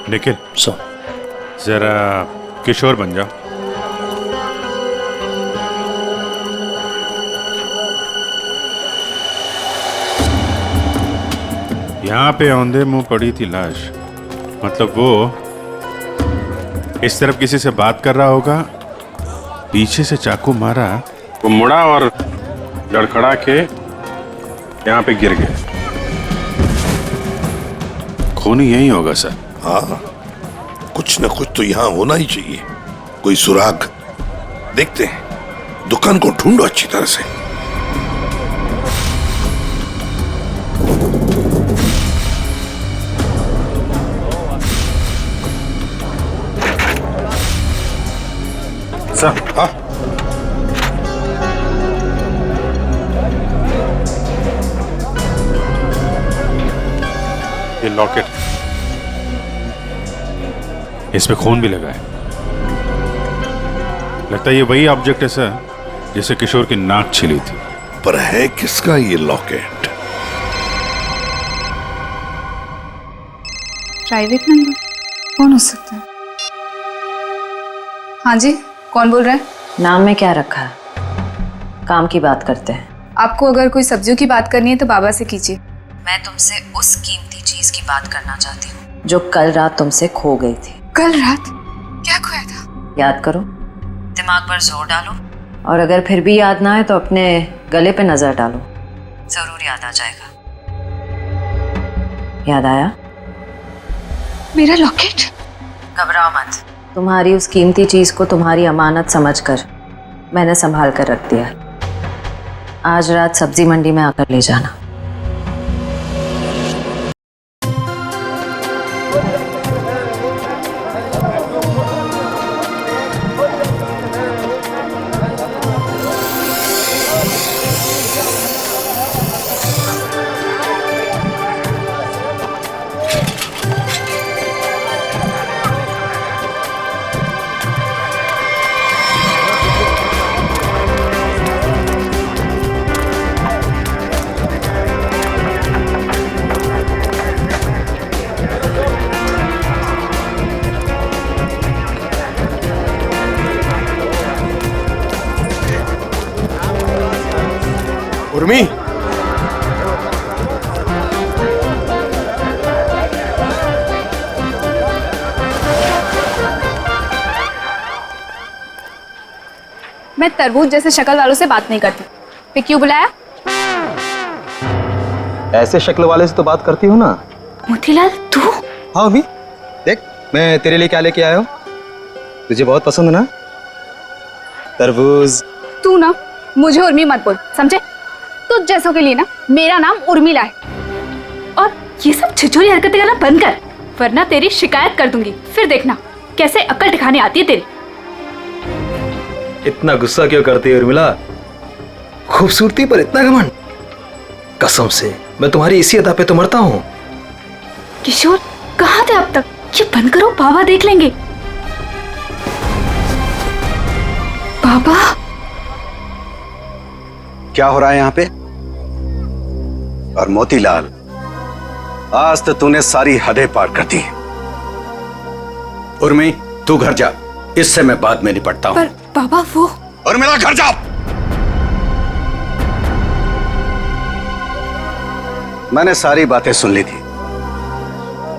Nikhil sir जरा किशोर बन जाओ। यहाँ पे औंधे मुंह पड़ी थी लाश, मतलब वो इस तरफ किसी से बात कर रहा होगा, पीछे से चाकू मारा, वो मुड़ा और लड़खड़ा के यहाँ पे गिर गया। खून यही होगा सर। हाँ, कुछ न कुछ तो यहाँ होना ही चाहिए, कोई सुराग। देखते हैं, दुकान को ढूंढो अच्छी तरह से। सर हाँ, ये लॉकेट, इसमें खून भी लगा है। लगता है ये वही ऑब्जेक्ट है सर जिसे किशोर की नाक छिली थी। पर है किसका ये लॉकेट? प्राइवेट नंबर कौन हो सकता है? हाँ जी, कौन बोल रहा है? नाम में क्या रखा है? काम की बात करते हैं। आपको अगर कोई सब्जियों की बात करनी है तो बाबा से कीजिए। मैं तुमसे उस कीमती चीज की बात करना चाहती हूँ जो कल रात तुमसे खो गई थी। कल रात क्या खोया था? याद करो, दिमाग पर जोर डालो, और अगर फिर भी याद ना आए तो अपने गले पे नजर डालो, जरूर याद आ जाएगा। याद आया? मेरा लॉकेट? घबराओ मत, तुम्हारी उस कीमती चीज को तुम्हारी अमानत समझकर मैंने संभाल कर रख दिया। आज रात सब्जी मंडी में आकर ले जाना। उर्मी, मैं तरबूज जैसे शक्ल वालों से बात नहीं करती। फिर क्यों बुलाया? ऐसे शक्ल वाले से तो बात करती हो ना। मोतीलाल तू? हाँ अभी देख, मैं तेरे लिए क्या लेके आया हूँ। तुझे बहुत पसंद है ना तरबूज। तू ना मुझे उर्मी मत बोल, समझे? तुझ जैसों के लिए ना मेरा नाम उर्मिला है। और ये सब छिछोरी हरकतें करना बंद कर, वरना तेरी शिकायत कर दूंगी। फिर देखना कैसे अक्ल ठिकाने आती है तेरी। इतना गुस्सा क्यों करती है उर्मिला? खूबसूरती पर इतना घमंड? कसम से मैं तुम्हारी इसी अदा पे तो मरता हूँ। किशोर कहाँ थे अब तक? ये बंद करो, बाबा देख लेंगे। बाबा क्या हो रहा है यहाँ पे? और मोतीलाल, आज तो तूने सारी हदें पार कर दी। उर्मी, तू घर जा, इससे मैं बाद में निपटता हूँ। पर बाबा वो। और मेरा घर जा। मैंने सारी बातें सुन ली थी।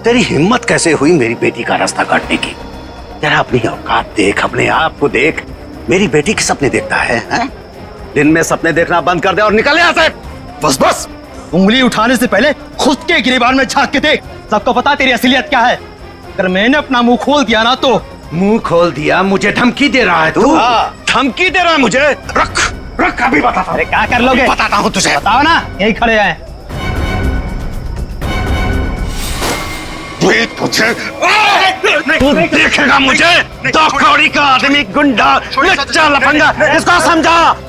तेरी हिम्मत कैसे हुई मेरी बेटी का रास्ता काटने की? जरा अपनी औकात देख, अपने आप को देख। मेरी बेटी के सपने देखता है? दिन में सपने देखना बंद कर दे और निकल यहाँ से। बस बस, उंगली उठाने से पहले खुद के गिरेबान में झांक के देख। सबको पता तेरी असलियत क्या है। अगर मैंने अपना मुंह खोल दिया ना तो। मुंह खोल दिया? मुझे धमकी दे रहा है तू? हाँ। धमकी दे रहा है मुझे? रख रख, अभी बताता हूं। अरे क्या कर लोगे? बताता हूँ तुझे। बताओ ना, यही खड़े हैं। तुझे तू देखेगा मुझे। दो कौड़ी का आदमी, गुंडा, लच्चा, लफंगा।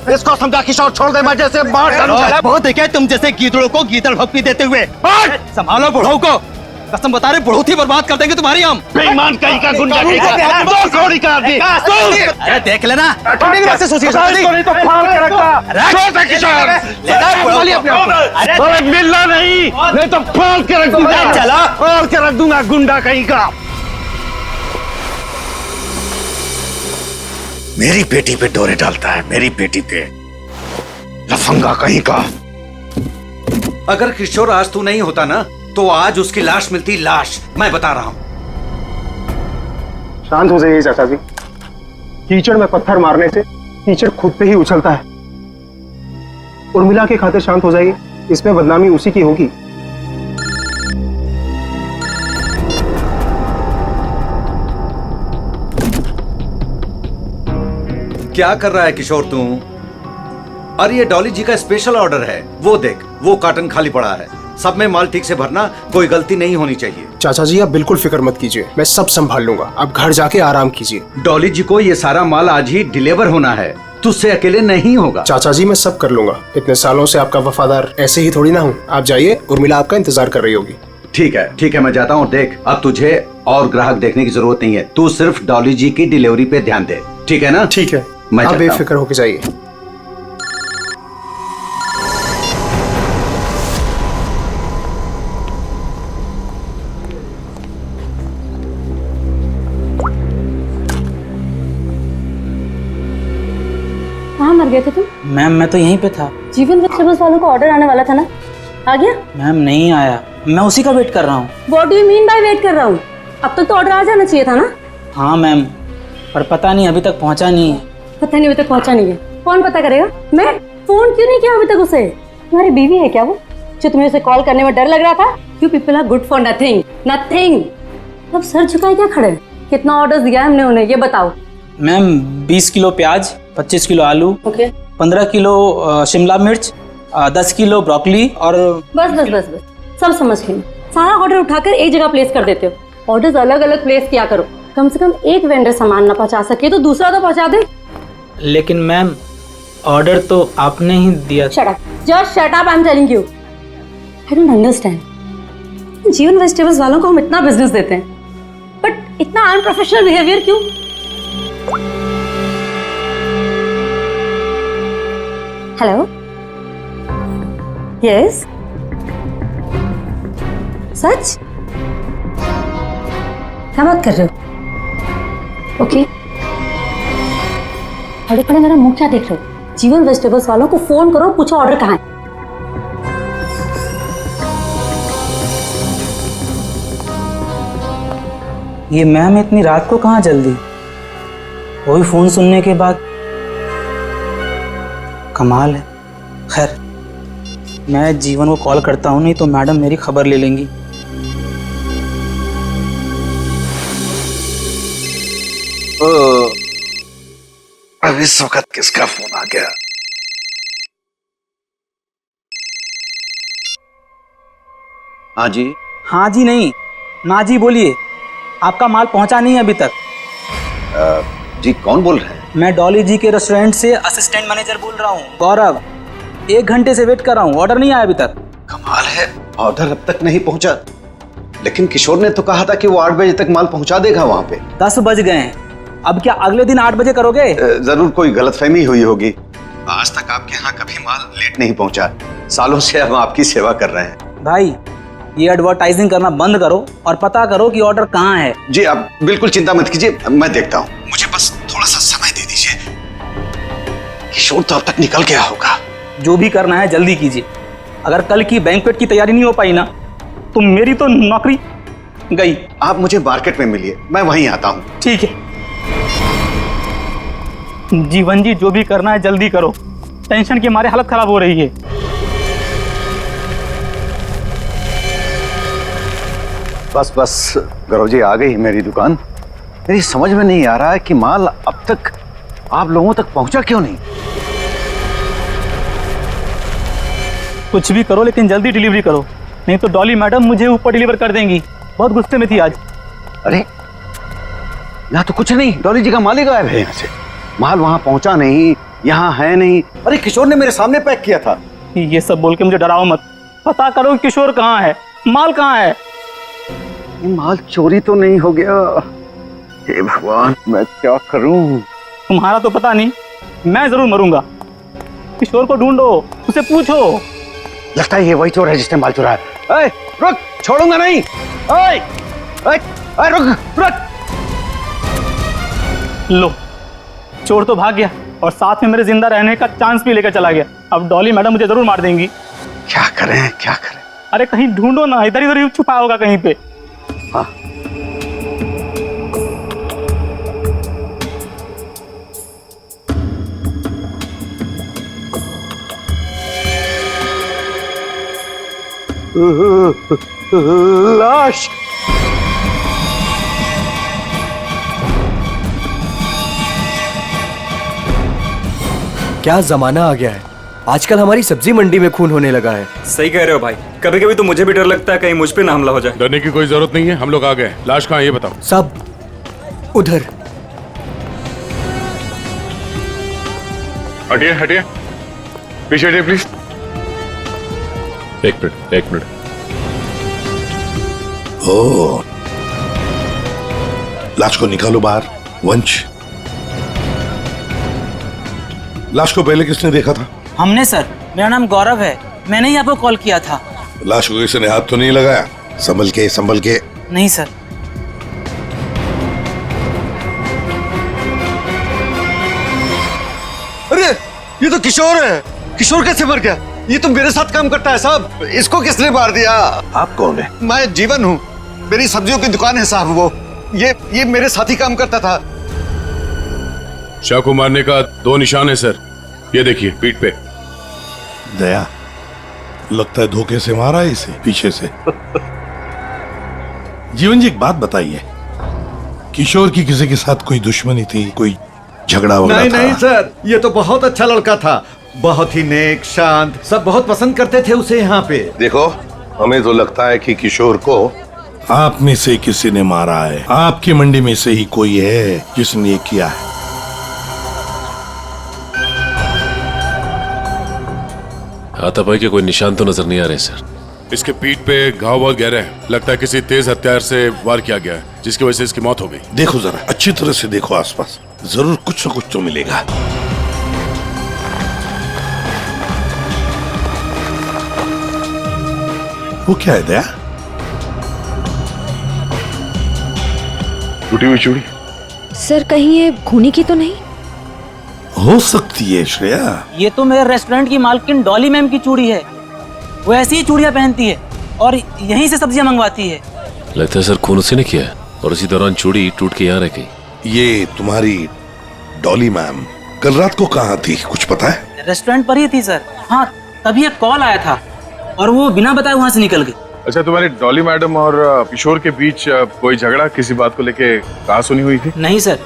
इसको समझा किशोर, छोड़ दे, मैं जैसे मार डालूंगा। बहुत देखे तुम जैसे गीदड़ों को गीदड़ भक्ति देते हुए। संभालो बुढ़ऊ को, कसम बता रहे बहुत ही बर्बाद कर देंगे तुम्हारी हम। बेईमान कहीं का, गुंडा कहीं का, दो कौड़ी का आदमी। अरे देख लेना, मिलना नहीं तो फाड़ के रख दूंगा। चला फाड़ के रख दूंगा, गुंडा कहीं का। मेरी बेटी पे डोरे डालता है, मेरी बेटी पे। लफंगा कहीं का। अगर किशोर आज तू नहीं होता ना तो आज उसकी लाश मिलती, लाश, मैं बता रहा हूं। शांत हो जाइए चाचा जी। कीचड़ में पत्थर मारने से कीचड़ खुद पे ही उछलता है। उर्मिला के खातिर शांत हो जाइए, इसमें बदनामी उसी की होगी। क्या कर रहा है किशोर तू? अरे ये डॉली जी का स्पेशल ऑर्डर है, वो देख, वो कार्टन खाली पड़ा है। सब में माल ठीक से भरना, कोई गलती नहीं होनी चाहिए। चाचा जी आप बिल्कुल फिक्र मत कीजिए, मैं सब संभाल लूंगा। आप घर जाके आराम कीजिए। डॉली जी को ये सारा माल आज ही डिलीवर होना है, तुझसे अकेले नहीं होगा। चाचा जी मैं सब कर लूंगा, इतने सालों से आपका वफादार ऐसे ही थोड़ी ना हूँ। आप जाइए, उर्मिला आपका इंतजार कर रही होगी। ठीक है, मैं जाता हूँ। देख, अब तुझे और ग्राहक देखने की जरूरत नहीं है, तू सिर्फ डॉली जी की डिलीवरी पे ध्यान दे, ठीक है ना? ठीक है, मैं आप चलता हूं। बेफिक्र होके जाइए। कहाँ मर गए थे तुम? मैम मैं तो यहीं पे था। जीवन वेजिटेबल्स वालों को ऑर्डर आने वाला था ना, आ गया? मैम नहीं आया, मैं उसी का वेट कर रहा हूँ। What do you mean by weight कर रहा हूँ? अब तक तो ऑर्डर आ जाना चाहिए था ना। हाँ मैम, पर पता नहीं अभी तक पहुँचा नहीं है। पता नहीं अभी तक पहुंचा नहीं है। कौन पता करेगा? मैं फोन क्यों नहीं किया अभी तक उसे? तुम्हारी बीवी है क्या वो, जो तुम्हें उसे कॉल करने में डर लग रहा था? You people are good for nothing, nothing. अब सर झुकाए क्या खड़े? कितना ऑर्डर दिया है हमने उन्हें, ये बताओ। मैम 20 किलो प्याज, 25 किलो आलू, ओके 15 किलो शिमला मिर्च, 10 किलो ब्रोकली और बस बस बस बस सब समझ गई। सारा ऑर्डर उठाकर एक जगह प्लेस कर देते हो। ऑर्डर्स अलग अलग प्लेस किया करो। कम से कम एक वेंडर सामान ना पहुंचा सके तो दूसरा तो पहुंचा दे। लेकिन मैम ऑर्डर तो आपने ही दिया। Shut up, just shut up, I am telling you. I don't understand. जीवन वेजिटेबल्स वालों को हम इतना बिजनेस देते हैं, बट इतना अनप्रोफेशनल बिहेवियर क्यों? हेलो, यस, सच? क्या बात कर रहे हो? ओके बड़े बड़े मेरा मुंह क्या देख रहे हो? जीवन वेजिटेबल्स वालों को फोन करो, पूछो ऑर्डर कहाँ है। ये मैम इतनी रात को कहाँ जल्दी? वही फोन सुनने के बाद। कमाल है। खैर मैं जीवन को कॉल करता हूँ, नहीं तो मैडम मेरी खबर ले लेंगी। अब इस वक्त किसका फोन आ गया? हाँ जी। हाँ जी नहीं, ना जी बोलिए। आपका माल पहुंचा नहीं है अभी तक। जी कौन बोल रहे हैं? मैं डॉली जी के रेस्टोरेंट से असिस्टेंट मैनेजर बोल रहा हूँ, गौरव। 1 घंटे से वेट कर रहा हूँ, ऑर्डर नहीं आया अभी तक। कमाल है, ऑर्डर अब तक नहीं पहुंचा। लेकिन किशोर ने तो कहा था कि वो 8 बजे तक माल पहुंचा देगा वहां पे। 10 बज गए हैं, अब क्या अगले दिन 8 बजे करोगे? जरूर कोई गलतफहमी हुई होगी। आज तक आपके यहाँ कभी माल लेट नहीं पहुंचा। सालों से हम आपकी सेवा कर रहे हैं। भाई ये एडवर्टाइजिंग करना बंद करो और पता करो कि ऑर्डर कहाँ है। जी आप बिल्कुल चिंता मत कीजिए, मैं देखता हूँ। मुझे बस थोड़ा सा समय दे दीजिए। किशोर तो अब तक निकल गया होगा। जो भी करना है जल्दी कीजिए। अगर कल की बैंक्वेट की तैयारी नहीं हो पाई ना तो मेरी तो नौकरी गई। आप मुझे मार्केट में मिलिए, मैं वहीं आता हूँ। ठीक है जीवन जी, जो भी करना है जल्दी करो, टेंशन के मारे हालत खराब हो रही है। बस बस गौरव जी, आ गई मेरी दुकान। मेरी समझ में नहीं आ रहा है कि माल अब तक आप लोगों तक पहुंचा क्यों नहीं। कुछ भी करो लेकिन जल्दी डिलीवरी करो, नहीं तो डॉली मैडम मुझे ऊपर डिलीवर कर देंगी। बहुत गुस्से में थी आज। अरे यहाँ तो कुछ नहीं, डॉली जी का माल ही गायब है यहाँ से। माल वहां पहुंचा नहीं, यहाँ है नहीं। अरे किशोर ने मेरे सामने पैक किया था। ये सब बोल के मुझे डराओ मत। पता करो किशोर कहाँ है, माल कहाँ है। ये माल चोरी तो नहीं हो गया? हे भगवान, मैं क्या करूं? तुम्हारा तो पता नहीं, मैं जरूर मरूंगा। किशोर को ढूंढो, उसे पूछो। लगता है ये वही चोर है जिसने माल चुराया। ऐ, रुक, छोड़ूंगा नहीं। ऐ, ऐ, ऐ, रुक, रुक। लो चोर तो भाग गया और साथ में मेरे जिंदा रहने का चांस भी लेकर चला गया। अब डॉली मैडम मुझे जरूर मार देंगी। क्या करें क्या करें? अरे कहीं ढूंढो ना, इधर इधर ही छुपा होगा कहीं पे। हाँ लाश। क्या जमाना आ गया है, आजकल हमारी सब्जी मंडी में खून होने लगा है। सही कह रहे हो भाई, कभी कभी तो मुझे भी डर लगता है कहीं मुझ पे ना हमला हो जाए। डरने की कोई जरूरत नहीं है, हम लोग आ गए। लाश कहाँ है ये बताओ। सब उधर। हटिए हटिए, पीछे हटिए प्लीज। एक मिनट। ओ, लाश को निकालो बाहर। वंश, लाश को पहले किसने देखा था? हमने सर, मेरा नाम गौरव है, मैंने ही आपको कॉल किया था। लाश को किसी ने हाथ तो नहीं लगाया? संभल के। नहीं सर। अरे ये तो किशोर है। किशोर कैसे मर गया? ये तो मेरे साथ काम करता है साहब, इसको किसने मार दिया? आप कौन है? मैं जीवन हूँ, मेरी सब्जियों की दुकान है साहब। वो ये मेरे साथ ही काम करता था। चाकू मारने का 2 निशान है सर, ये देखिए पीठ पे। दया, लगता है धोखे से मारा है इसे पीछे से। जीवन जी एक बात बताइए, किशोर की किसी के साथ कोई दुश्मनी थी, कोई झगड़ा वगैरह था? नहीं सर, ये तो बहुत अच्छा लड़का था, बहुत ही नेक, शांत, सब बहुत पसंद करते थे उसे यहाँ पे। देखो, हमें तो लगता है कि किशोर को आप में से किसी ने मारा है। आपकी मंडी में से ही कोई है जिसने ये किया है। हाथापाई के कोई निशान तो नजर नहीं आ रहे सर। इसके पीठ पे घाव बहुत गहरे हैं, लगता है किसी तेज हथियार से वार किया गया है, जिसकी वजह से इसकी मौत हो गई। देखो जरा अच्छी तरह से देखो आसपास, जरूर कुछ न कुछ तो मिलेगा। वो क्या है दया? टूटी हुई चूड़ी। सर कहीं ये खूनी की तो नहीं? हो सकती है श्रेया। ये तो मेरे रेस्टोरेंट की मालकिन डॉली मैम की चूड़ी है, वो ऐसी ही चूड़ियां पहनती है और यहीं से सब्जियां मंगवाती है। लगता है सर खून उसी ने किया है और उसी दौरान चूड़ी टूट के यहाँ रह गई। ये तुम्हारी डॉली मैम कल रात को कहाँ थी, कुछ पता है? रेस्टोरेंट पर ही थी सर। हाँ, तभी एक कॉल आया था और वो बिना बताए वहाँ से निकल गई। अच्छा, तुम्हारी डॉली मैडम और किशोर के बीच कोई झगड़ा किसी बात को लेके कहा सुनी हुई थी? नहीं सर,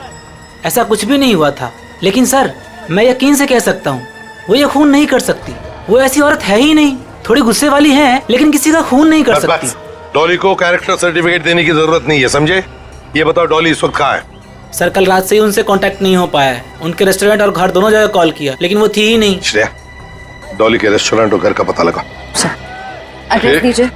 ऐसा कुछ भी नहीं हुआ था, लेकिन सर मैं यकीन से कह सकता हूँ वो ये खून नहीं कर सकती। वो ऐसी औरत है ही नहीं, थोड़ी गुस्से वाली है लेकिन किसी का खून नहीं कर सकती। डॉली को कैरेक्टर सर्टिफिकेट देने की जरूरत नहीं है, समझे? ये बताओ डॉली इस वक्त कहाँ है? सर कल रात से ही उनसे कांटेक्ट नहीं हो पाया है, उनके रेस्टोरेंट और घर दोनों जगह कॉल किया लेकिन वो थी ही नहीं। श्रेया, डॉली के रेस्टोरेंट और घर का पता लगा। एड्रेस दीजिए।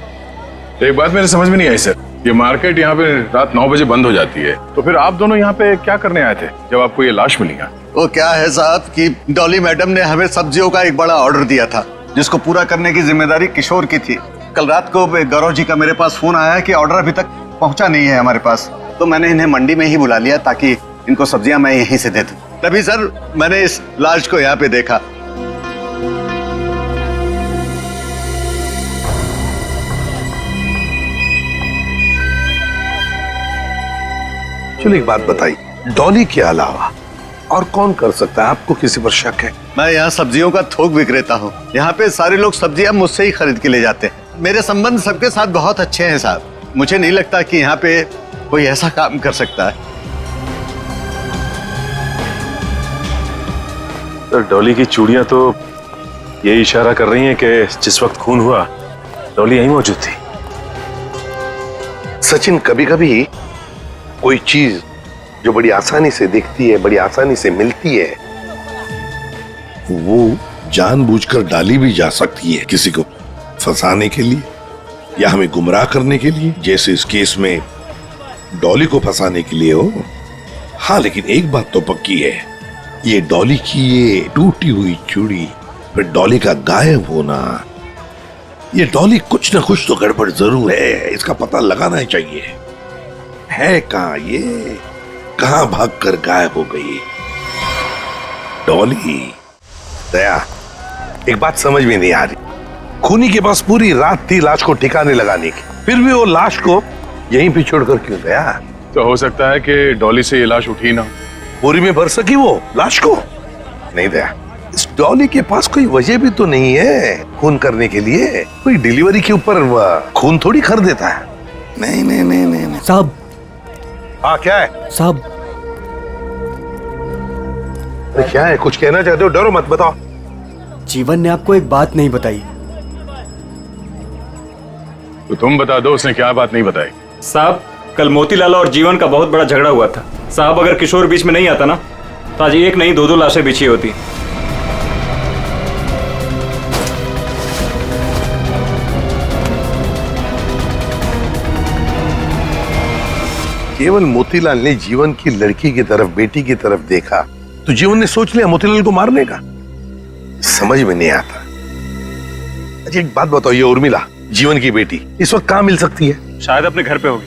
एक बात मेरे समझ में नहीं आई सर, ये मार्केट यहाँ पे रात 9 बजे बंद हो जाती है, तो फिर आप दोनों यहाँ पे क्या करने आए थे जब आपको ये लाश मिली? वो क्या है साहब कि डॉली मैडम ने हमें सब्जियों का एक बड़ा ऑर्डर दिया था जिसको पूरा करने की जिम्मेदारी किशोर की थी। कल रात को गौरव जी का मेरे पास फोन आया कि ऑर्डर अभी तक पहुंचा नहीं है हमारे पास, तो मैंने इन्हें मंडी में ही बुला लिया ताकि इनको सब्जियां मैं यहीं से दे दूं। तभी सर मैंने इस लाश को यहाँ पे देखा। चलो एक बात बताइए, डॉली के अलावा और कौन कर सकता है? आपको किसी पर शक है? मैं यहाँ सब्जियों का थोक विक्रेता हूँ, यहाँ पे सारे लोग सब्जियां मुझसे ही खरीद के ले जाते हैं। मेरे संबंध सबके साथ बहुत अच्छे हैं साहब, मुझे नहीं लगता कि यहाँ पे कोई ऐसा काम कर सकता है। तो डॉली की चूड़ियां तो यही इशारा कर रही हैं कि जिस वक्त खून हुआ डॉली यहीं मौजूद थी। सचिन, कभी कभी कोई चीज जो बड़ी आसानी से दिखती है, बड़ी आसानी से मिलती है, वो जानबूझकर डाली भी जा सकती है किसी को फंसाने के लिए या हमें गुमराह करने के लिए, जैसे इस केस में डॉली को फंसाने के लिए हो। हाँ, लेकिन एक बात तो पक्की है, ये डॉली की ये टूटी हुई चूड़ी, फिर डॉली का गायब होना, ये डॉली कुछ ना कुछ तो गड़बड़ जरूर है, इसका पता लगाना ही चाहिए। है कहाँ ये, कहाँ भागकर गायब हो गई? डॉली, दया, एक बात समझ में नहीं आ रही। खूनी के पास पूरी रात थी लाश को ठिकाने लगाने की, फिर भी वो लाश को यहीं पे छोड़कर क्यों गया? तो हो सकता है कि डॉली से ये लाश उठी ना, बोरी में भर सकी वो लाश को। नहीं दया, इस डॉली के पास कोई वजह भी तो नहीं है खून करने के लिए। कोई डिलीवरी के ऊपर खून थोड़ी कर देता है। नहीं नहीं नहीं नहीं, नहीं। साहब। हाँ क्या है साहब? अरे क्या है, कुछ कहना चाहते हो? डरो मत, बताओ। जीवन ने आपको एक बात नहीं बताई। तो तुम बता दो उसने क्या बात नहीं बताई। साहब, कल मोतीलाल और जीवन का बहुत बड़ा झगड़ा हुआ था। साहब, अगर किशोर बीच में नहीं आता ना तो आज एक नहीं दो लाशें बिछी होती। केवल मोतीलाल ने जीवन की लड़की की तरफ, बेटी की तरफ देखा तो जीवन ने सोच लिया मोतीलाल को मारने का। समझ में नहीं आता। अच्छा एक बात बताओ, ये उर्मिला जीवन की बेटी इस वक्त कहाँ मिल सकती है? शायद अपने घर पे होगी।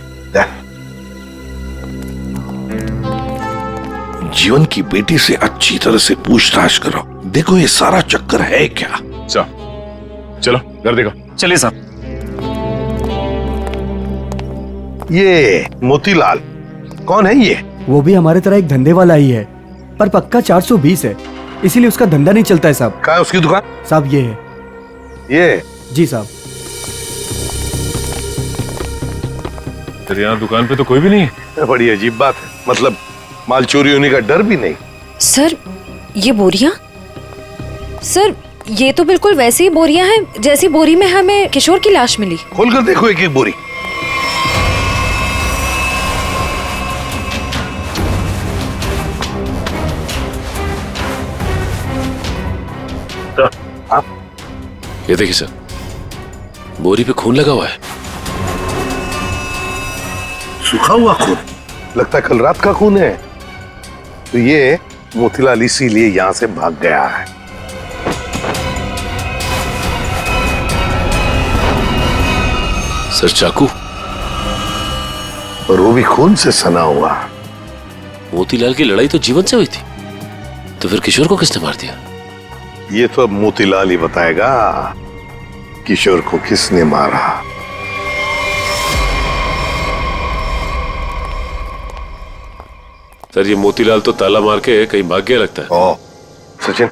जीवन की बेटी से अच्छी तरह से पूछताछ करो, देखो ये सारा चक्कर है क्या। चलो घर देखो। चलिए साहब। ये मोतीलाल कौन है ये? वो भी हमारे तरह एक धंधे वाला ही है, पर पक्का 420 है, इसीलिए उसका धंधा नहीं चलता है साहब। कहाँ है उसकी दुकान? साहब ये है। ये? जी साहब। तेरे यहाँ दुकान पे तो कोई भी नहीं है। बड़ी अजीब बात है, मतलब माल चोरी होने का डर भी नहीं। सर ये बोरियां? सर ये तो बिल्कुल वैसी ही बोरियां हैं जैसी बोरी में हमें किशोर की लाश मिली। खोलकर देखो एक एक बोरी। ये देखिए सर, बोरी पे खून लगा हुआ है। सूखा हुआ खून? लगता है कल रात का खून है। तो ये मोतीलाल इसीलिए यहां से भाग गया है। सर चाकू, और वो भी खून से सना हुआ। मोतीलाल की लड़ाई तो जीवन से हुई थी, तो फिर किशोर को किसने मार दिया? ये तो अब मोतीलाल ही बताएगा किशोर को किसने मारा। सर ये मोतीलाल तो ताला मार के कहीं भाग गया लगता है। ओ सचिन,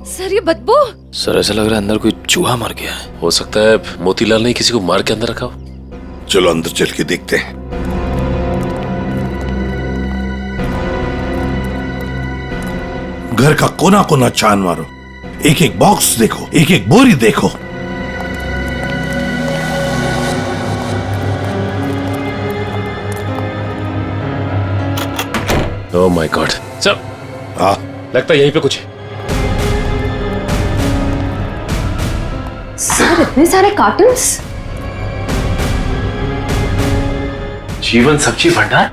सर ये बदबू। सर ऐसा लग रहा है अंदर कोई चूहा मर गया है। हो सकता है मोतीलाल ने किसी को मार के अंदर रखा हो। चलो अंदर चल के देखते हैं। घर का कोना कोना छान मारो, एक एक बॉक्स देखो, एक एक बोरी देखो। Oh my God. सर लगता है यहीं पे कुछ है। सर इतने सारे कार्टन्स। जीवन सब्जी भंडार?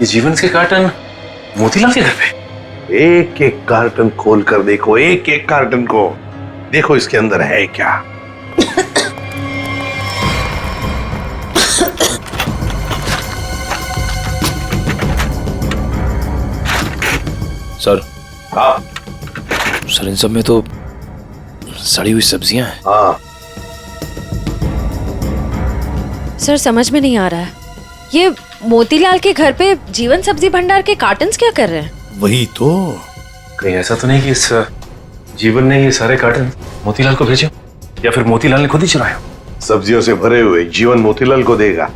ये जीवन के कार्टन मोतीलाल के घर पे? एक एक कार्टन खोल कर देखो, एक एक कार्टन को देखो, इसके अंदर है क्या। सर। हाँ सर इन सब में तो सड़ी हुई सब्जियां हैं। हाँ सर समझ में नहीं आ रहा है, ये मोतीलाल के घर पे जीवन सब्जी भंडार के कार्टन्स क्या कर रहे हैं? वही तो। कहीं ऐसा तो नहीं कि इस जीवन ने ये सारे कार्टन मोतीलाल को भेजे, या फिर मोतीलाल ने खुद ही चुराया? सब्जियों से भरे हुए जीवन मोतीलाल को देगा?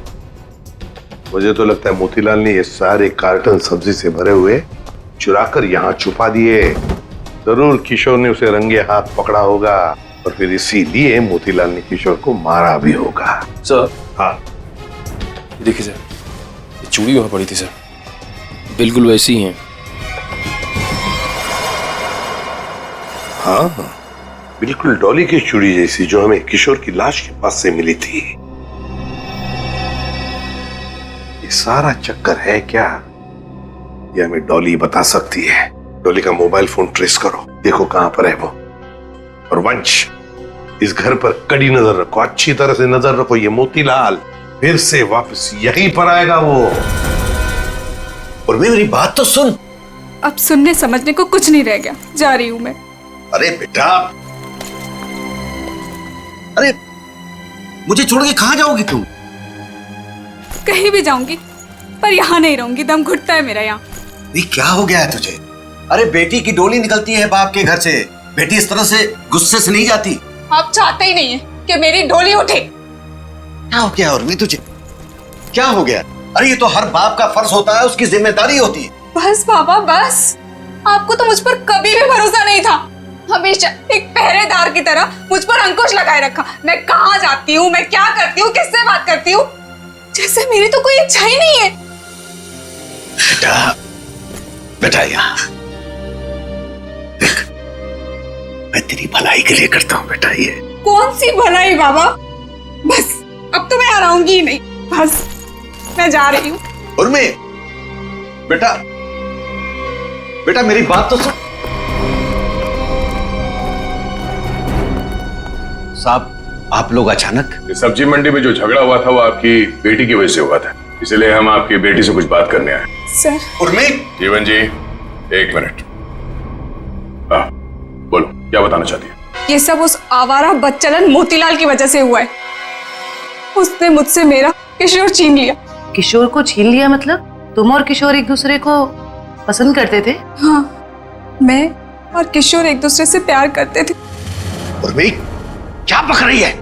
मुझे तो लगता है मोतीलाल ने ये सारे कार्टन सब्जी से भरे हुए चुराकर यहाँ छुपा दिए। जरूर किशोर ने उसे रंगे हाथ पकड़ा होगा और फिर इसीलिए मोतीलाल ने किशोर को मारा भी होगा। सर। हाँ देखिए सर, ये चूड़ी वहां पड़ी थी सर, बिल्कुल वैसी ही है। हाँ बिल्कुल डॉली की चूड़ी जैसी जो हमें किशोर की लाश के पास से मिली थी। ये सारा चक्कर है क्या, ये हमें डॉली बता सकती है। डॉली का मोबाइल फोन ट्रेस करो, देखो कहां पर है वो। और वंश इस घर पर कड़ी नजर रखो, अच्छी तरह से नजर रखो। ये मोतीलाल फिर से वापस यहीं पर आएगा वो। और मेरी बात तो सुन। अब सुनने समझने को कुछ नहीं रह गया, जा रही हूँ मैं। अरे बेटा, अरे मुझे छोड़ के कहाँ जाओगी तुम? कहीं भी जाऊंगी पर यहाँ नहीं रहूंगी, दम घुटता है मेरा यहाँ। ये क्या हो गया है तुझे? अरे बेटी की डोली निकलती है बाप के घर से, बेटी इस तरह से गुस्से से नहीं जाती। आप चाहते ही नहीं है कि मेरी डोली उठे। क्या हो गया उर्मी तुझे? क्या हो गया? अरे ये तो हर बाप का फर्ज होता है, उसकी जिम्मेदारी होती है। बस बाबा बस, आपको तो मुझ पर कभी भी भरोसा नहीं था। हमेशा एक पहरेदार की तरह मुझ पर अंकुश लगाए रखा। मैं कहाँ जाती हूँ, मैं क्या करती हूँ, किससे बात करती हूँ, जैसे मेरी तो कोई इच्छा ही नहीं है। बेटा, बेटा यहाँ देख, मैं तेरी भलाई के लिए करता हूँ बेटा। ये कौन सी भलाई बाबा? बस अब तो मैं आराऊंगी ही नहीं, बस मैं जा रही हूँ। उर्मी, बेटा बेटा मेरी बात तो सुन। साहब, आप लोग अचानक? सब्जी मंडी में जो झगड़ा हुआ था वो आपकी बेटी की वजह से हुआ था, इसलिए हम आपकी बेटी से कुछ बात करने आए। सर। उर्मी। जीवन जी, एक मिनट। बोलो, क्या बताना चाहती है? ये सब उस आवारा बदचलन मोतीलाल की वजह से हुआ है। उसने मुझसे मेरा किशोर छीन लिया। किशोर को छीन लिया मतलब तुम और किशोर एक दूसरे को पसंद करते थे? हाँ, मैं और किशोर एक दूसरे से प्यार करते थे। उर्मी, क्या पक रही है?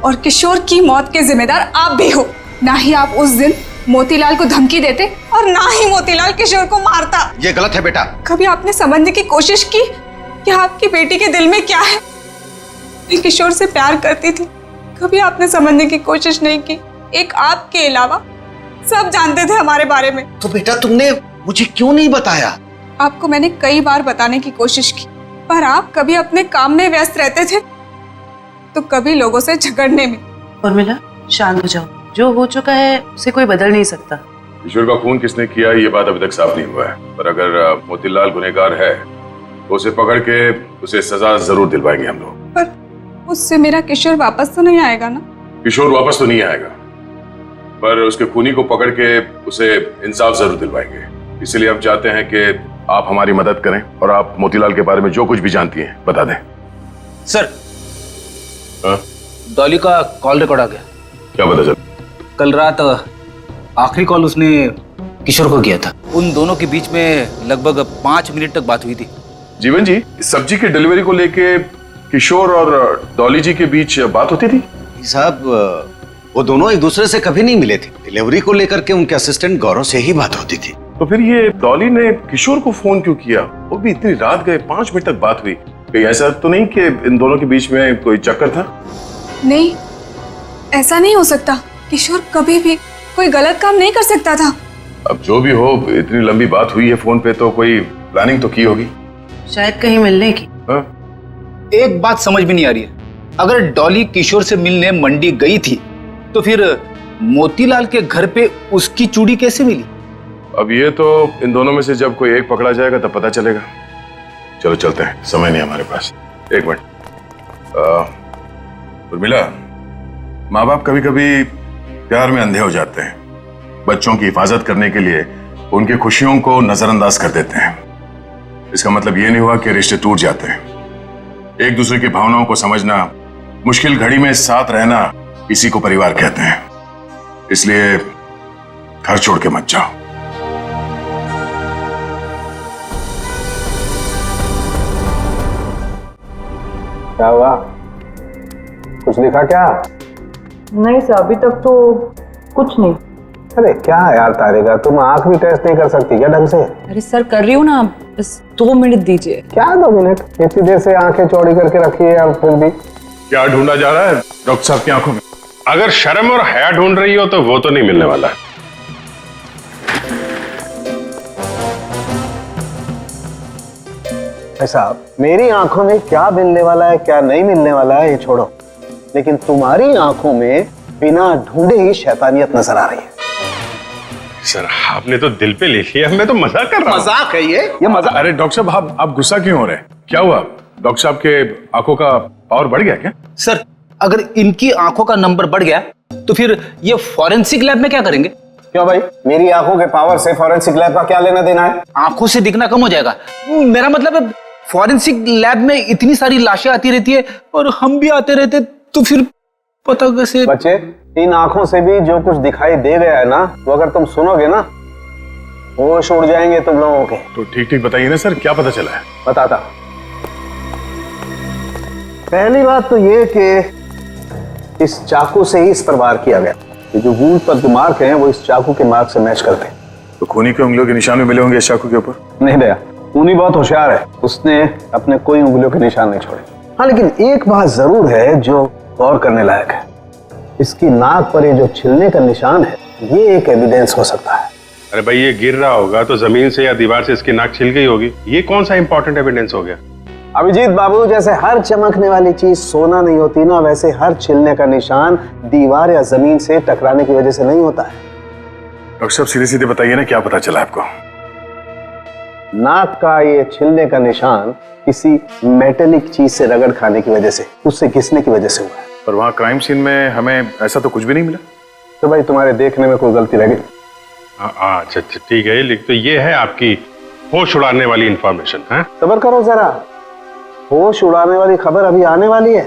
और किशोर की मौत के जिम्मेदार आप भी हो। ना ही आप उस दिन मोतीलाल को धमकी देते और ना ही मोतीलाल किशोर को मारता। ये गलत है बेटा। कभी आपने समझने की कोशिश की कि आपकी बेटी के दिल में क्या है? मैं किशोर से प्यार करती थी, कभी आपने समझने की कोशिश नहीं की। एक आपके अलावा सब जानते थे हमारे बारे में। तो बेटा तुमने मुझे क्यों नहीं बताया? आपको मैंने कई बार बताने की कोशिश की, पर आप कभी अपने काम में व्यस्त रहते थे तो कभी लोगों से झगड़ने में। उर्मिला, शांत हो जाओ। जो हो चुका है उसे कोई बदल नहीं सकता। किशोर का खून किसने किया ये बात अभी तक साफ नहीं हुआ है, पर अगर मोतीलाल गुनहगार है तो उसे पकड़ के उसे सजा जरूर दिलवाएंगे हम लोग। पर उससे मेरा किशोर वापस तो नहीं आएगा ना? किशोर वापस तो नहीं आएगा, पर उसके खूनी को पकड़ के उसे इंसाफ जरूर दिलवाएंगे। इसलिए हम चाहते हैं कि आप हमारी मदद करें और आप मोतीलाल के बारे में जो कुछ भी जानती हैं बता दें। सर, डॉली का कॉल रिकॉर्ड आ गया। क्या पता चला? कल रात आखिरी कॉल उसने किशोर को किया था। उन दोनों के बीच में लगभग 5 मिनट तक बात हुई थी। जीवन जी, सब्जी की डिलीवरी को लेके किशोर और डॉली जी के बीच बात होती थी? साहब, वो दोनों एक दूसरे से कभी नहीं मिले थे। डिलीवरी को लेकर के उनके असिस्टेंट गौरव से ही बात होती थी। तो फिर ये डॉली ने किशोर को फोन क्यों किया? वो भी इतनी रात गए, 5 मिनट तक बात हुई। कहीं ऐसा तो नहीं कि इन दोनों के बीच में कोई चक्कर था? नहीं, ऐसा नहीं हो सकता। किशोर कभी भी कोई गलत काम नहीं कर सकता था। अब जो भी हो, इतनी लंबी बात हुई है फोन पे तो कोई प्लानिंग तो की होगी शायद कहीं मिलने की। एक बात समझ में नहीं आ रही है, अगर डॉली किशोर से मिलने मंडी गई थी तो फिर मोतीलाल के घर पे उसकी चूड़ी कैसे मिली? अब ये तो इन दोनों में से जब कोई एक पकड़ा जाएगा तब पता चलेगा। चलो चलते हैं, समय नहीं हमारे पास। एक मिनट। उर्मिला, माँ बाप कभी कभी प्यार में अंधे हो जाते हैं। बच्चों की हिफाजत करने के लिए उनकी खुशियों को नजरअंदाज कर देते हैं। इसका मतलब ये नहीं हुआ कि रिश्ते टूट जाते हैं। एक दूसरे की भावनाओं को समझना, मुश्किल घड़ी में साथ रहना, इसी को परिवार कहते हैं। इसलिए घर छोड़ के मत जाओ। क्या हुआ? कुछ लिखा क्या? नहीं सर, अभी तक तो कुछ नहीं। अरे क्या यार तारिका, तुम आंख भी टेस्ट नहीं कर सकती क्या ढंग से? अरे सर कर रही हूँ ना, बस 2 मिनट दीजिए। क्या 2 मिनट? इतनी देर से आंखें चौड़ी करके रखी है और फिर भी क्या ढूंढा जा रहा है डॉक्टर साहब की आंखों में? अगर शर्म और हया ढूंढ रही हो तो वो तो नहीं मिलने वाला है। साहब, मेरी आंखों में क्या मिलने वाला है क्या नहीं मिलने वाला है ये छोड़ो, लेकिन तुम्हारी आंखों में बिना ढूंढे ही शैतानियत नजर आ रही है। सर, आपने तो दिल पे ले लिया, मैं तो मजाक कर रहा हूं। मजाक है ये मजाक? अरे डॉक्टर साहब, आप गुस्सा क्यों हो रहे हैं? क्या हुआ? डॉक्टर साहब के आंखों का पावर बढ़ गया क्या? सर अगर इनकी आंखों का नंबर बढ़ गया तो फिर ये फॉरेंसिक लैब में क्या करेंगे? क्यों भाई, मेरी आंखों के पावर से फॉरेंसिक लैब का क्या लेना देना है? आंखों से दिखना कम हो जाएगा। मेरा मतलब फॉरेंसिक लैब में इतनी सारी लाशें आती रहती है और हम भी आते रहते, तो फिर पता कैसे? बच्चे, इन आंखों से भी जो कुछ दिखाई दे गया है ना, वो अगर तुम सुनोगे ना, होश उड़ जाएंगे तुम लोगों के। तो ठीक ठीक बताइए ना सर, क्या पता चला है? बताता। पहली बात तो ये कि इस चाकू से ही इस पर वार किया गया। ये जो वूंड पर जो मार्क हैं वो इस चाकू के मार्क से मैच करते हैं। तो खूनी के उंगलियों के निशान भी मिले होंगे इस चाकू के ऊपर? नहीं दया, खूनी बहुत होशियार है, उसने अपने कोई उंगलियों के निशान नहीं छोड़े। हाँ, लेकिन एक बात जरूर है जो गौर करने लायक है। इसकी नाक पर ये जो छिलने का निशान है, ये एक एविडेंस हो सकता है। अरे भाई, ये गिर रहा होगा तो जमीन से या दीवार से इसकी नाक छिल गई होगी। ये कौन सा इंपॉर्टेंट एविडेंस हो गया? अभिजीत बाबू, जैसे हर चमकने वाली चीज सोना नहीं होती ना, वैसे हर छिलने का निशान दीवार या जमीन से टकराने की वजह से नहीं होता है। डॉक्टर साहब सीधे सीधे बताइए ना, क्या पता चला आपको? नाक का ये छिलने का निशान किसी मेटेलिक चीज से रगड़ खाने की वजह से, उससे घिसने की वजह से हुआ है। पर वहाँ क्राइम सीन में हमें ऐसा तो कुछ भी नहीं मिला। तो भाई तुम्हारे देखने में कोई गलती रह गई? अच्छा ठीक है, लेकिन तो ये है आपकी होश उड़ाने वाली इंफॉर्मेशन है? सब्र करो जरा, होश उड़ाने वाली खबर अभी आने वाली है।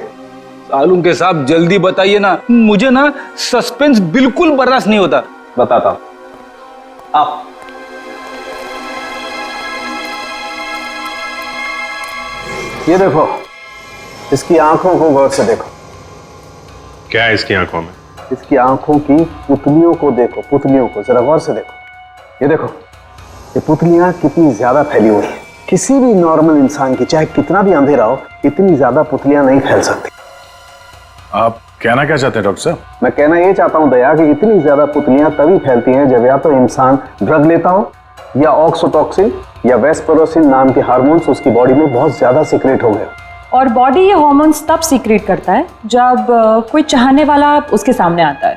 सालून के साहब जल्दी बताइए ना, मुझे ना सस्पेंस बिल्कुल बर्दाश्त नहीं होता। बताता हूं, आओ। ये देखो, इसकी आंखों को गौर से देखो। क्या है इसकी आंखों में? इसकी आंखों की पुतलियों को देखो, पुतलियों को जरा गौर से देखो। ये देखो, ये पुतलियां कितनी ज्यादा फैली हुई हैं। किसी भी नॉर्मल इंसान की, चाहे कितना भी अंधेरा हो, इतनी ज्यादा पुतलियां नहीं फैल सकती। आप कहना क्या चाहते हैं डॉक्टर साहब? मैं कहना ये चाहता हूं दया कि इतनी ज्यादा पुतलियां तभी फैलती हैं जब या तो इंसान ड्रग लेता हो, या ऑक्सीटोसिन या वेस्परोसिन नाम के हार्मोन्स उसकी बॉडी में बहुत ज्यादा सीक्रेट हो गए। और बॉडी ये हार्मोन्स तब सीक्रेट करता है जब कोई चाहने वाला उसके सामने आता है।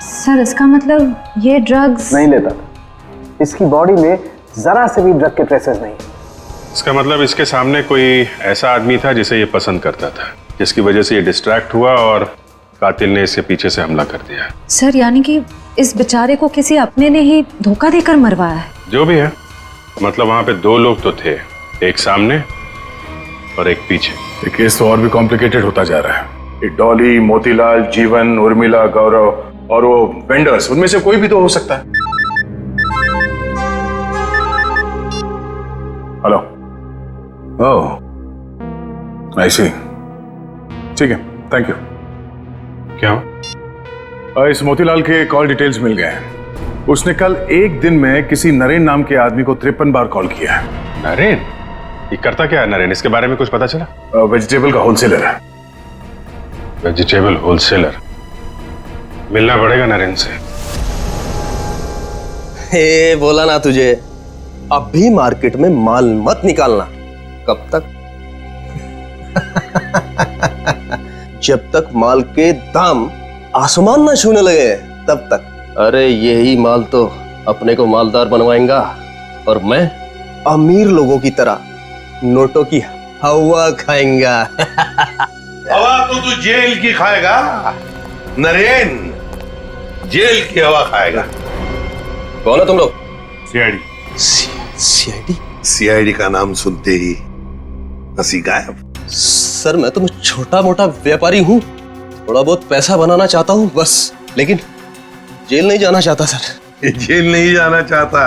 सर, इसका मतलब ये ड्रग्स नहीं लेता था। इसकी बॉडी में जरा से भी ड्रग के ट्रेसेस नहीं। इसका मतलब इसके सामने कोई ऐसा आदमी था जिसे ये पसंद करता था, जिसकी वजह से ये डिस्ट्रैक्ट हुआ और कातिल ने इसके पीछे से हमला कर दिया। सर, यानी कि इस बेचारे को किसी अपने ने ही धोखा देकर मरवाया है। जो भी है, मतलब वहां पे दो लोग तो थे, एक सामने और एक पीछे। ये केस तो और भी कॉम्प्लिकेटेड होता जा रहा है। ये डॉली, मोतीलाल, जीवन, उर्मिला, गौरव और वो वेंडर्स, उनमें से कोई भी तो हो सकता है। हेलो, ओह आई सी, ठीक है, थैंक यू। क्या? इस मोतीलाल के कॉल डिटेल्स मिल गए हैं। उसने कल एक दिन में किसी नरेन नाम के आदमी को 53 बार कॉल किया है। नरेन? ये करता क्या है नरेन? इसके बारे में कुछ पता चला? वेजिटेबल का होलसेलर है। Vegetable wholesaler? मिलना पड़ेगा नरेन से। हे, बोला ना तुझे, अब भी मार्केट में माल मत निकालना। कब तक? जब तक माल के दाम आसमान ना छूने लगे, तब तक। अरे यही माल तो अपने को मालदार बनवाएगा और मैं अमीर लोगों की तरह नोटों की हवा खाएंगा। हवा तो तू जेल की खाएगा नरेन, जेल की हवा खाएगा। कौन है तुम लोग? सीआईडी। सीआईडी? सीआईडी का नाम सुनते ही हंसी गायब। सर, मैं तो छोटा मोटा व्यापारी हूँ, थोड़ा बहुत पैसा बनाना चाहता हूँ बस, लेकिन जेल नहीं जाना चाहता सर। जेल नहीं जाना चाहता,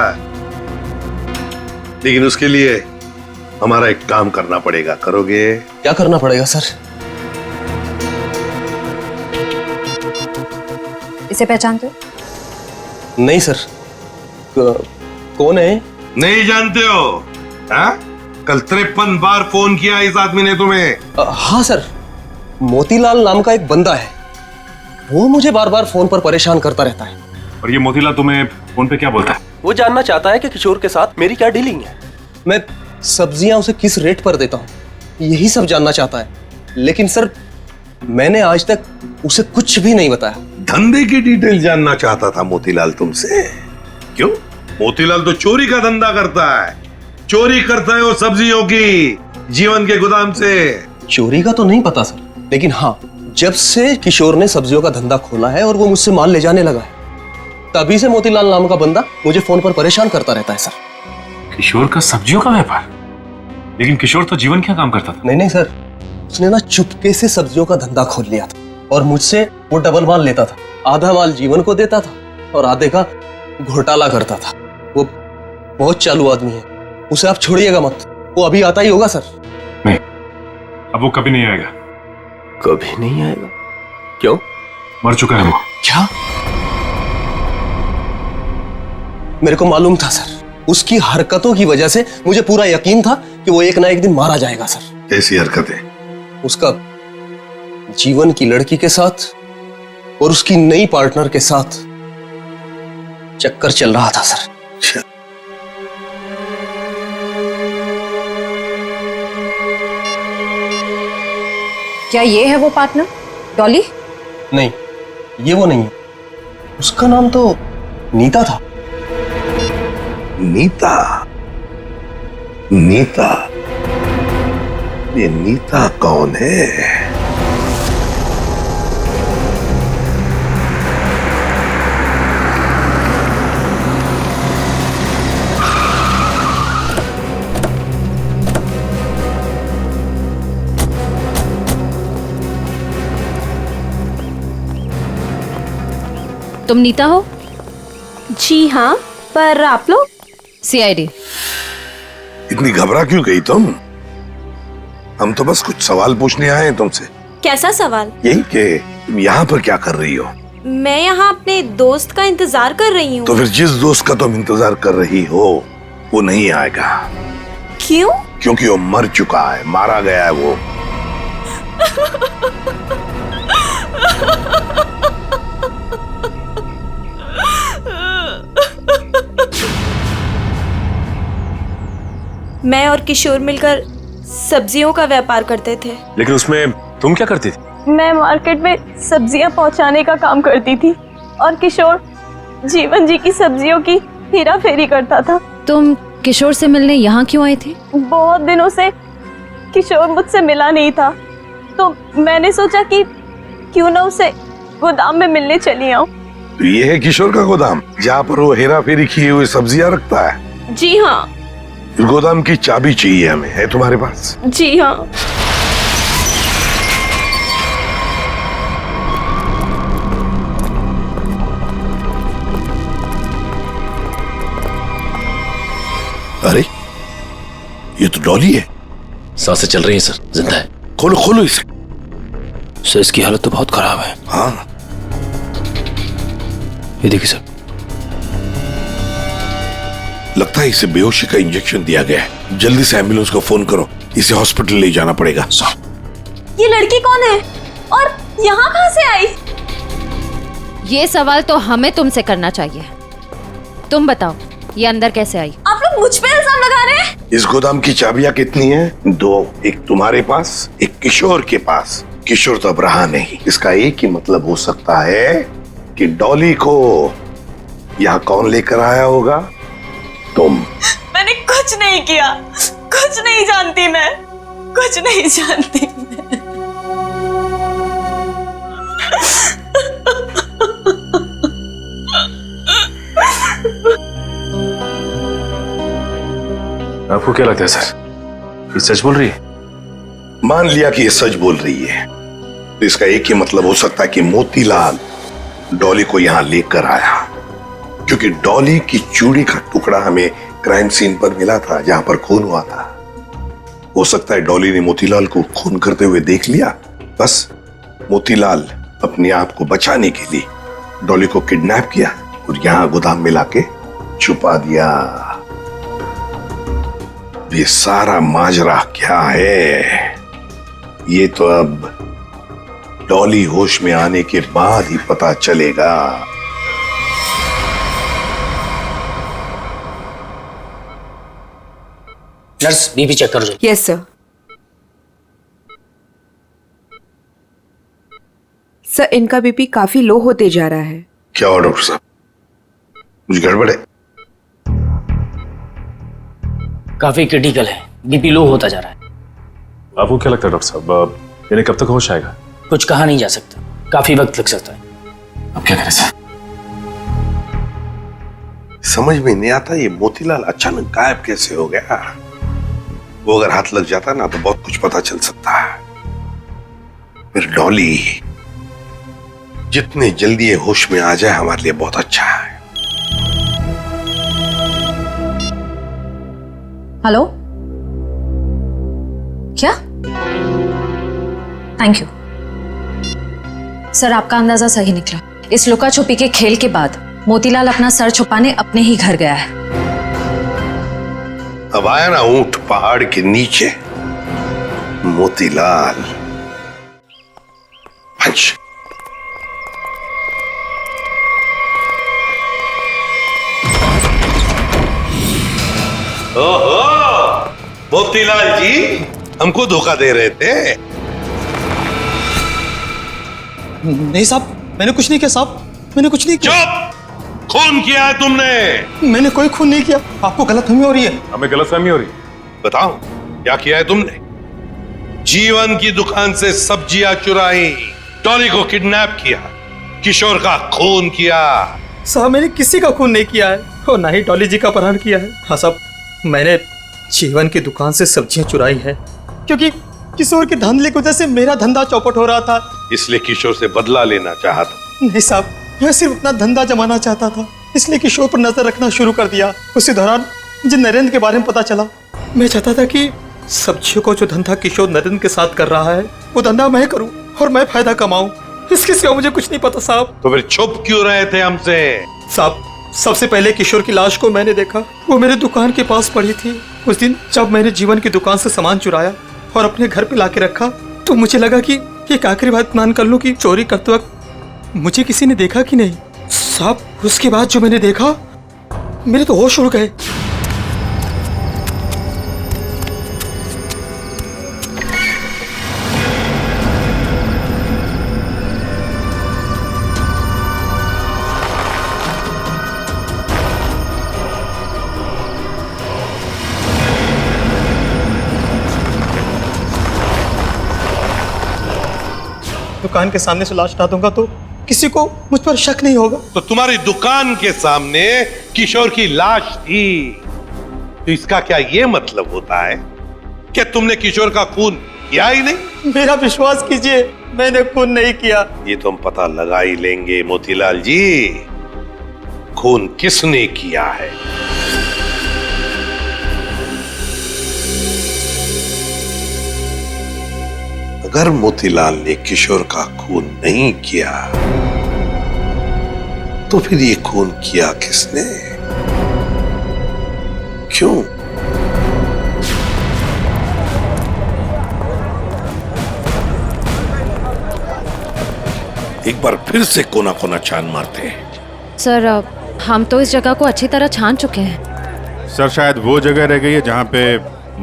लेकिन उसके लिए हमारा एक काम करना पड़ेगा। करोगे? क्या करना पड़ेगा सर? इसे पहचानते हो? नहीं सर। कौन है? नहीं जानते हो? हाँ? कल 53 बार फोन किया इस आदमी ने तुम्हें। हाँ सर, मोतीलाल नाम का एक बंदा है, वो मुझे बार बार फोन पर परेशान करता रहता है। और ये मोतीलाल तुम्हें फोन पे क्या बोलता है? वो जानना चाहता है कि किशोर के साथ मेरी क्या डीलिंग है, मैं सब्जियां उसे किस रेट पर देता हूँ, यही सब जानना चाहता है। लेकिन सर, मैंने आज तक उसे कुछ भी नहीं बताया। धंधे की डिटेल जानना चाहता था मोतीलाल तुमसे? क्यों? मोतीलाल तो चोरी का धंधा करता है। चोरी करता है वो सब्जियों की, जीवन के गोदाम से। चोरी का तो नहीं पता सर, लेकिन हाँ, जब से किशोर ने सब्जियों का धंधा खोला है और वो मुझसे माल ले जाने लगा है, तभी से मोतीलाल नाम का बंदा मुझे फोन पर परेशान करता रहता है सर। किशोर का सब्जियों का व्यापार? लेकिन किशोर तो जीवन क्या काम करता था? नहीं सर, उसने ना चुपके से सब्जियों का धंधा खोल लिया था और मुझसे वो डबल माल लेता था। आधा माल जीवन को देता था और आधे का घोटाला करता था। वो बहुत चालू आदमी है, उसे आप छोड़िएगा मत, वो अभी आता ही होगा सर। नहीं, अब वो कभी नहीं आएगा। कभी नहीं आएगा? क्यों? मर चुका है वो। क्या? मेरे को मालूम था सर, उसकी हरकतों की वजह से मुझे पूरा यकीन था कि वो एक ना एक दिन मारा जाएगा सर। कैसी हरकतें? उसका जीवन की लड़की के साथ और उसकी नई पार्टनर के साथ चक्कर चल रहा था सर। क्या ये है वो पार्टनर, डॉली? नहीं, ये वो नहीं है। उसका नाम तो नीता था। नीता? नीता? ये नीता कौन है? तुम नीता हो? जी हाँ, पर आप लोग? सीआईडी। इतनी घबरा क्यों गई तुम? हम तो बस कुछ सवाल पूछने आए हैं तुमसे। कैसा सवाल? यही कि तुम यहाँ पर क्या कर रही हो? मैं यहाँ अपने दोस्त का इंतजार कर रही हूँ। तो फिर जिस दोस्त का तुम इंतजार कर रही हो वो नहीं आएगा। क्यों? क्योंकि वो मर चुका है, मारा गया है वो। मैं और किशोर मिलकर सब्जियों का व्यापार करते थे। लेकिन उसमें तुम क्या करती थी? मैं मार्केट में सब्जियां पहुंचाने का काम करती थी और किशोर जीवन जी की सब्जियों की हेरा फेरी करता था। तुम किशोर से मिलने यहाँ क्यों आए थे? बहुत दिनों से किशोर मुझसे मिला नहीं था, तो मैंने सोचा कि क्यों ना उसे गोदाम में मिलने चली आऊं। तो ये है किशोर का गोदाम जहाँ पर वो हेरा फेरी किए हुए सब्जियां रखता है? जी हाँ। गोदाम की चाबी चाहिए हमें, है तुम्हारे पास? जी हाँ। अरे ये तो डॉली है। सांसें चल रही हैं सर, जिंदा है। खोलो खोलो इसे। सर इसकी हालत तो बहुत खराब है। हाँ, ये देखिए सर, लगता है इसे बेहोशी का इंजेक्शन दिया गया है। जल्दी से एम्बुलेंस को फोन करो, इसे हॉस्पिटल ले जाना पड़ेगा। ये लड़की कौन है और यहाँ कहाँ से आई? ये सवाल तो हमें तुमसे करना चाहिए। तुम बताओ, ये अंदर कैसे आई? आप लोग मुझ पे इल्जाम लगा रहे हैं? इस गोदाम की चाबियां कितनी हैं? 2, एक तुम्हारे पास, एक किशोर के पास। किशोर तो अब रहा नहीं। इसका एक ही मतलब हो सकता है कि डॉली को यहाँ कौन लेकर आया होगा? तुम। मैंने कुछ नहीं किया, कुछ नहीं जानती मैं, कुछ नहीं जानती मैं। आपको क्या लगता है सर, ये सच बोल रही है? मान लिया कि ये सच बोल रही है, तो इसका एक ही मतलब हो सकता है कि मोतीलाल डॉली को यहां लेकर आया, क्योंकि डॉली की चूड़ी का टुकड़ा हमें क्राइम सीन पर मिला था जहां पर खून हुआ था। हो सकता है डॉली ने मोतीलाल को खून करते हुए देख लिया। बस मोतीलाल अपने आप को बचाने के लिए डॉली को किडनैप किया और यहां गोदाम में लाके छुपा दिया। ये सारा माजरा क्या है, ये तो अब डॉली होश में आने के बाद ही पता चलेगा। नर्स बीपी चेक कर दो। Yes sir. सर इनका बीपी काफी लो होते जा रहा है। क्या हुआ डॉक्टर साहब, कुछ गड़बड़ है? काफी क्रिटिकल है, बीपी लो होता जा रहा है। आपको क्या लगता है डॉक्टर साहब, इन्हें कब तक होश आएगा? कुछ कहा नहीं जा सकता, काफी वक्त लग सकता है। अब क्या करें सर? समझ में नहीं आता ये मोतीलाल अचानक गायब कैसे हो गया। वो अगर हाथ लग जाता ना तो बहुत कुछ पता चल सकता है। फिर डॉली जितने जल्दी ये होश में आ जाए हमारे लिए बहुत अच्छा है। हेलो, क्या? थैंक यू सर, आपका अंदाजा सही निकला। इस लुका छुपी के खेल के बाद मोतीलाल अपना सर छुपाने अपने ही घर गया है। अब आया ना ऊंट पहाड़ के नीचे, मोतीलाल। पंच। ओहो, मोतीलाल जी हमको धोखा दे रहे थे। नहीं साहब, मैंने कुछ नहीं किया साहब, मैंने कुछ नहीं किया। चुप! खून किया है तुमने। मैंने कोई खून नहीं किया, आपको गलतफहमी हो रही है। हमें गलतफहमी हो रही है। बताओ क्या किया है तुमने? जीवन की दुकान से सब्जियां चुराई, डॉली को किडनैप किया, किशोर का खून किया। साहब मैंने किसी का खून नहीं किया है और ना ही डॉली जी का अपहरण किया है। हाँ साहब, मैंने जीवन की दुकान से सब्जियां चुराई है क्योंकि किशोर के धंधे की वजह से मेरा धंधा चौपट हो रहा था, इसलिए किशोर से बदला लेना चाहा था। नहीं साहब, मैं सिर्फ अपना धंधा जमाना चाहता था, इसलिए किशोर पर नजर रखना शुरू कर दिया। उसी दौरान मुझे नरेंद्र के बारे में पता चला। मैं चाहता था कि सब्जियों को जो धंधा किशोर नरेंद्र के साथ कर रहा है वो धंधा मैं करूं और मैं फायदा कमाऊं। इसके सिवा मुझे कुछ नहीं पता साहब। तो फिर छुप क्यों रहे थे हमसे? साहब, सबसे पहले किशोर की लाश को मैंने देखा, वो मेरे दुकान के पास पड़ी थी। उस दिन जब मैंने जीवन की दुकान से सामान चुराया और अपने घर पे लाके रखा तो मुझे लगा कि एक आखिरी बात मान कर लूं कि चोरी करते वक्त मुझे किसी ने देखा कि नहीं। साहब, उसके बाद जो मैंने देखा मेरे तो होश उड़ गए। दुकान के सामने से लाश हटा दूंगा तो किसी को मुझ पर शक नहीं होगा। तो तुम्हारी दुकान के सामने किशोर की लाश थी, तो इसका क्या ये मतलब होता है कि तुमने किशोर का खून किया ही नहीं? मेरा विश्वास कीजिए, मैंने खून नहीं किया। ये तो हम पता लगा ही लेंगे मोतीलाल जी, खून किसने किया है। अगर मोतीलाल ने किशोर का खून नहीं किया तो फिर ये खून किया किसने, क्यों? एक बार फिर से कोना कोना छान मारते हैं। सर, हम तो इस जगह को अच्छी तरह छान चुके हैं। सर, शायद वो जगह रह गई है जहाँ पे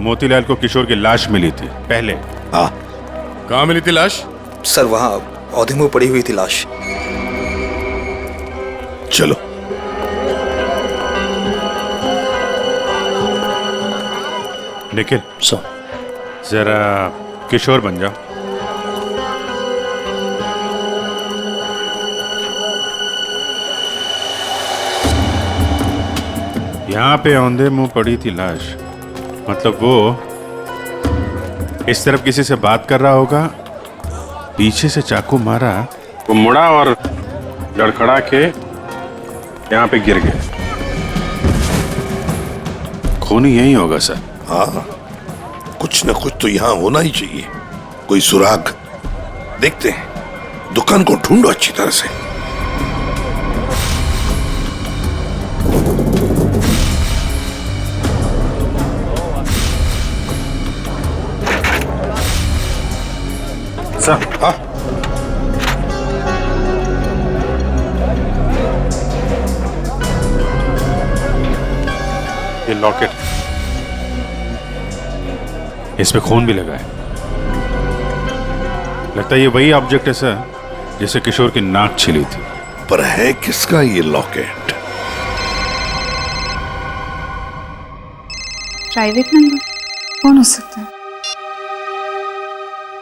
मोतीलाल को किशोर की लाश मिली थी पहले। हाँ, कहाँ मिली थी लाश? सर, वहाँ पौधे में पड़ी हुई थी लाश। चलो। निखिल, जरा किशोर बन जाओ। यहाँ पे औंधे मुंह पड़ी थी लाश, मतलब वो इस तरफ किसी से बात कर रहा होगा, पीछे से चाकू मारा, वो मुड़ा और लड़खड़ा के यहाँ पे गिर गया। खून यही होगा सर। हाँ, कुछ न कुछ तो यहाँ होना ही चाहिए, कोई सुराग। देखते हैं, दुकान को ढूंढो अच्छी तरह से। सर, हाँ, ये लॉकेट, इसमें खून भी लगा है। लगता है ये वही ऑब्जेक्ट है सर जिसे किशोर की नाक छिली थी। पर है किसका ये लॉकेट? प्राइवेट नंबर कौन हो सकता है?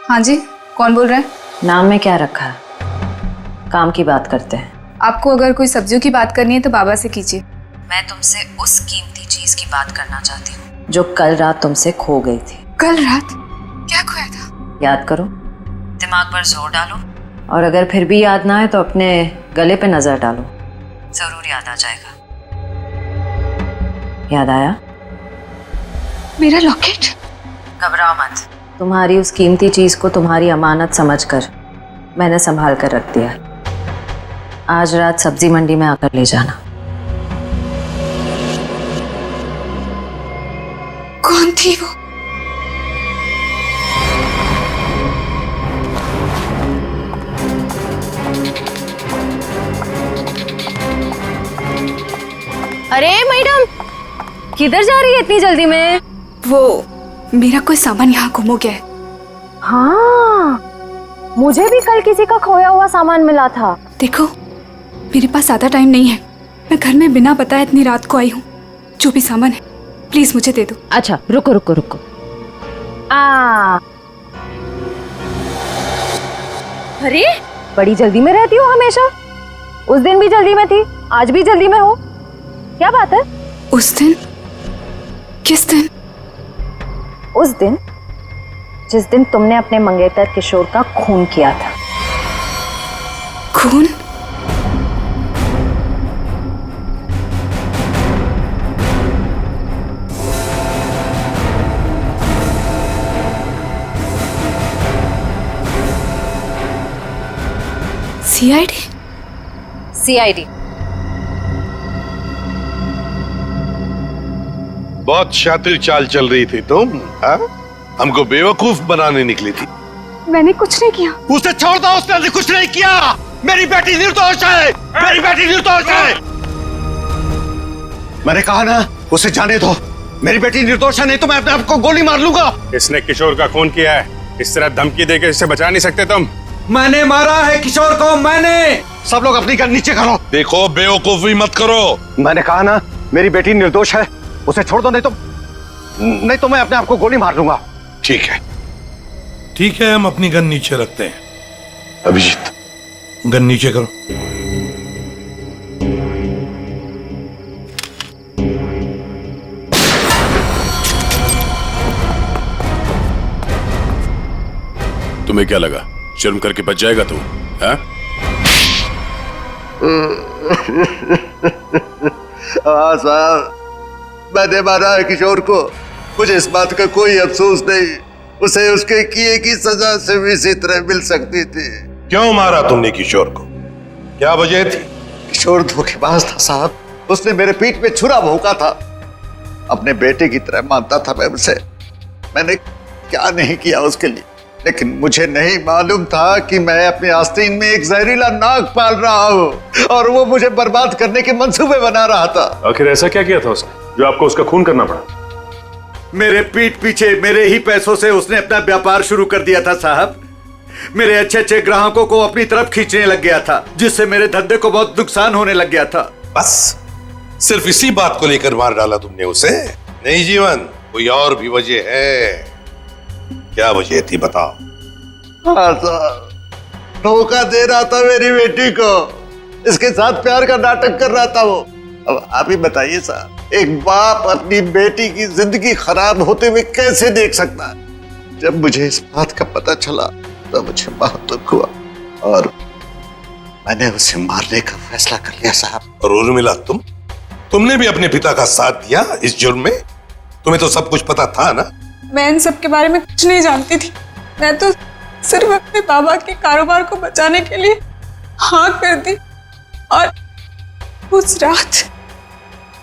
हाँ जी, कौन बोल रहा है? नाम में क्या रखा है? काम की बात करते हैं। आपको अगर कोई सब्जियों की बात करनी है तो बाबा से कीजिए। मैं तुमसे उस कीमती चीज की बात करना चाहती हूँ जो कल रात तुमसे खो गई थी। कल रात क्या खोया था? याद करो, दिमाग पर जोर डालो, और अगर फिर भी याद ना आए तो अपने गले पे नजर डालो, जरूर याद आ जाएगा। याद आया? मेरा लॉकेट? घबराओ मत, तुम्हारी उस कीमती चीज को तुम्हारी अमानत समझकर मैंने संभाल कर रख दिया। आज रात सब्जी मंडी में आकर ले जाना। कौन थी वो? अरे मैडम, किधर जा रही है इतनी जल्दी में? वो मेरा कोई सामान यहाँ गुम हो गया है। हाँ, मुझे भी कल किसी का खोया हुआ सामान मिला था। देखो, मेरे पास ज्यादा टाइम नहीं है। मैं घर में बिना बताए इतनी रात को आई हूँ। जो भी सामान है प्लीज मुझे दे दो। अच्छा रुको रुको रुको। अरे बड़ी जल्दी में रहती हो हमेशा। उस दिन भी जल्दी में थी, आज भी जल्दी में हो, क्या बात है? उस दिन? किस दिन? उस दिन जिस दिन तुमने अपने मंगेतर किशोर का खून किया था। खून? सीआईडी? सीआईडी। बहुत शातिर चाल चल रही थी तुम, हाँ? हमको बेवकूफ बनाने निकली थी। मैंने कुछ नहीं किया। उसे छोड़ दो, उसने कुछ नहीं किया। मेरी बेटी निर्दोष है, मेरी बेटी निर्दोष है। मैंने कहा ना, उसे जाने दो। मेरी बेटी निर्दोष है, नहीं तो मैं अपने आप को गोली मार लूंगा। इसने किशोर का खून किया है। इस तरह धमकी देकर इसे बचा नहीं सकते तुम। मैंने मारा है किशोर को, मैंने। सब लोग अपनी गन नीचे करो। देखो, बेवकूफी मत करो। मैंने कहा ना, मेरी बेटी निर्दोष है, उसे छोड़ दो, नहीं तो मैं अपने आप को गोली मार लूंगा। ठीक है, ठीक है, हम अपनी गन नीचे रखते हैं। अभिजीत, गन नीचे करो। तुम्हें क्या लगा शर्म करके बच जाएगा तू? हाँ साहब, मैंने मारा है किशोर को। मुझे इस बात का कोई अफसोस नहीं। उसे उसके किए की सजा से भी इसी तरह मिल सकती थी। क्यों मारा तुमने किशोर को? क्या वजह थी? किशोर धोखेबाज था साहब। उसने मेरे पीठ पे छुरा भोंका था। अपने बेटे की तरह मानता था मैं उसे। मैंने क्या नहीं किया उसके लिए, लेकिन मुझे नहीं मालूम था कि मैं अपने आस्तीन में एक जहरीला नाग पाल रहा हूँ और वो मुझे बर्बाद करने के मंसूबे बना रहा था। आखिर ऐसा क्या किया था उसने जो आपको उसका खून करना पड़ा? मेरे पीठ पीछे मेरे ही पैसों से उसने अपना व्यापार शुरू कर दिया था साहब। मेरे अच्छे अच्छे ग्राहकों को अपनी तरफ खींचने लग गया था, जिससे मेरे धंधे को बहुत नुकसान होने लग गया था। बस सिर्फ इसी बात को लेकर मार डाला तुमने उसे? नहीं जीवन, कोई और भी वजह है। क्या वजह थी बताओ? हाँ साहब, धोखा दे रहा था मेरी बेटी को। इसके साथ प्यार का नाटक कर रहा था वो। अब आप ही बताइए साहब, एक बाप अपनी बेटी की जिंदगी खराब होते हुए कैसे देख सकता है? जब मुझे इस बात का पता चला तो मुझे बहुत दुख हुआ और मैंने उसे मारने का फैसला कर लिया साहब। और उर्मिला, तुमने भी अपने पिता का साथ दिया इस जुर्म में? तुम्हें तो सब कुछ पता था ना? मैं इन सब के बारे में कुछ नहीं जानती थी। मैं तो सिर्फ अपने बाबा के कारोबार को बचाने के लिए हाँ कर दी और उस रात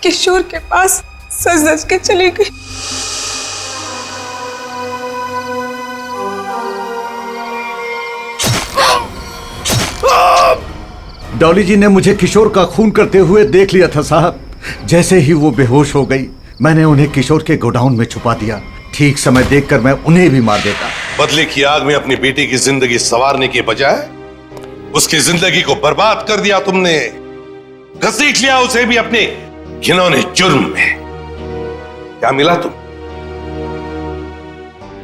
किशोर के पास सज धज के चली गई। डॉली जी ने मुझे किशोर का खून करते हुए देख लिया था साहब। जैसे ही वो बेहोश हो गई, मैंने उन्हें किशोर के गोडाउन में छुपा दिया। ठीक समय देखकर मैं उन्हें भी मार देता। बदले की आग में अपनी बेटी की जिंदगी संवारने के बजाय उसकी जिंदगी को बर्बाद कर दिया तुमने। घसीट लिया उसे भी अपने घिनौने जुर्म में। क्या मिला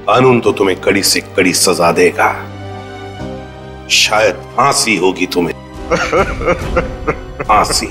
कानून तो तुम्हें कड़ी से कड़ी सजा देगा, शायद फांसी होगी तुम्हें। फांसी।